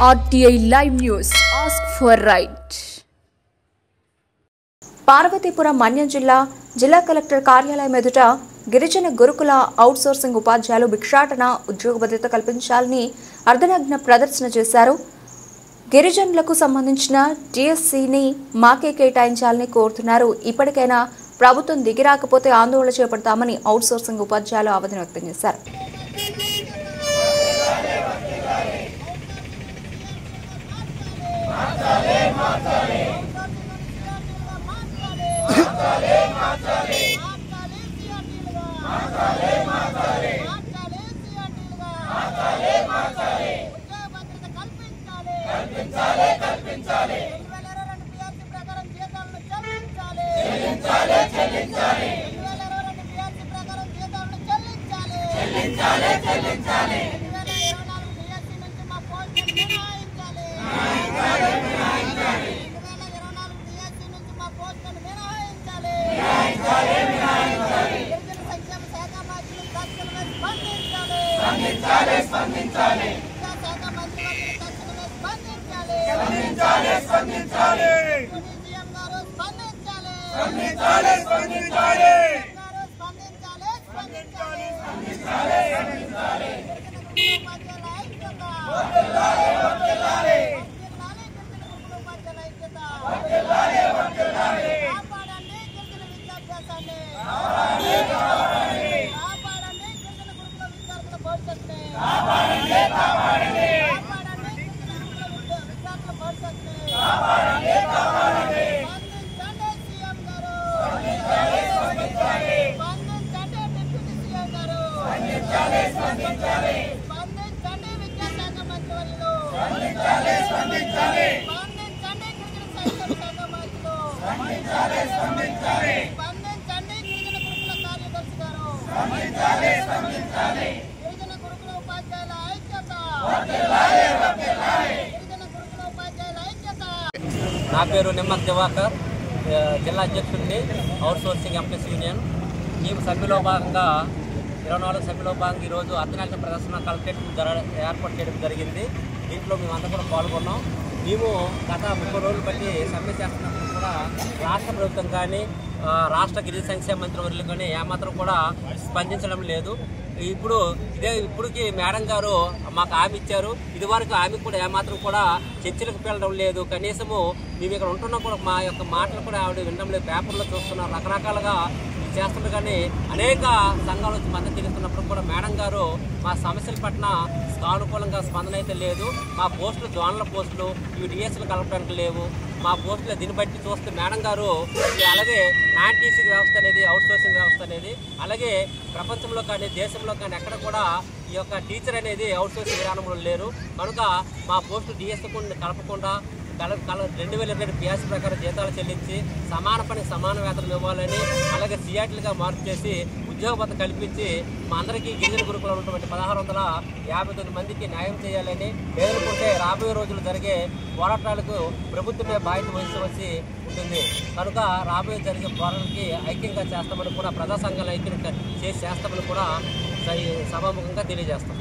RTI Live News. Ask for right. Parvathipuram Manyam జిల్లా collector కార్యాలయం ఎదుట గిరిజన గురుకుల అవుట్సోర్సింగ్ ఉపాధ్యాయులు భిక్షాటన ఉద్యోగ భద్రత కల్పించాలని అర్ధనగ్న ప్రదర్శన చేశారు. గిరిజనులకు సంబంధించిన టీఎస్సీని మాకే కేటాయించాలని కోరుతున్నారు. ఇప్పటికైనా ప్రభుత్వం దిగిరాకపోతే ఆందోళన చేపడతామని అవుట్సోర్సింగ్ ఉపాధ్యాయులు ఆవేదన వ్యక్తం చేశారు. నా పేరు నిమ్మక్ దివాకర్, జిల్లా అధ్యక్షుడిని అవుట్సోర్సింగ్ ఎంప్లాయీస్ యూనియన్. ఈ సభ్యులో భాగంగా 24 సభ్యులో భాగంగా ఈరోజు అర్ధనగ్న ప్రదర్శన కలెక్టరేట్ ఏర్పాటు చేయడం జరిగింది. దీంట్లో మేమంతా కూడా పాల్గొన్నాం. మేము గత 30 రోజులు బట్టి సమ్మె చేస్తున్నప్పుడు కూడా రాష్ట్ర ప్రభుత్వం కానీ రాష్ట్ర గిరిజన సంక్షేమ మంత్రి వర్యులు కానీ ఏమాత్రం కూడా స్పందించడం లేదు. ఇప్పటికి మేడం గారు మాకు హామీ ఇచ్చారు. ఇదివరకు హామీ కూడా ఏమాత్రం కూడా చర్చలకు వెళ్ళడం లేదు. కనీసము మేము ఇక్కడ ఉంటున్నా కూడా మా యొక్క మాటలు కూడా ఆవిడ వినడం లేదు. పేపర్లో చూస్తున్నారు, రకరకాలుగా చేస్తున్నారు. కానీ అనేక సంఘాలు వచ్చి మద్దతు తెలుస్తున్నప్పుడు కూడా మేడం గారు మా సమస్యల పట్ల సానుకూలంగా స్పందన అయితే లేదు. మా పోస్టులు జోన్ల పోస్టులు ఇవి డిఎస్సీలు కలపడానికి లేవు. మా పోస్టులు దీన్ని బట్టి చూస్తే మేడం గారు అలాగే నాన్ టీచింగ్ వ్యవస్థ అనేది అవుట్సోర్సింగ్ వ్యవస్థ అనేది అలాగే ప్రపంచంలో కానీ దేశంలో కానీ ఎక్కడ కూడా ఈ యొక్క టీచర్ అనేది అవుట్సోర్సింగ్ విధానంలో లేరు. కనుక మా పోస్టులు డిఎస్సీ కలపకుండా 2022 పిఎస్ ప్రకారం జీతాలు చెల్లించి సమాన పనికి సమాన వేతనం ఇవ్వాలని అలాగే సిఆర్టీలుగా మార్పు చేసి ఉద్యోగ భద్రత కల్పించి మా అందరికీ గిరిజన గురుకులో ఉన్నటువంటి 1659 మందికి న్యాయం చేయాలని పేర్కొంటే రాబోయే రోజులు జరిగే పోరాటాలకు ప్రభుత్వమే బాధ్యత వహించవలసి ఉంటుంది. కనుక రాబోయే జరిగే పోరాటానికి ఐక్యంగా చేస్తామని కూడా ప్రజా సంఘాల ఐక్యంగా చేస్తామని కూడా సభాముఖంగా తెలియజేస్తాం.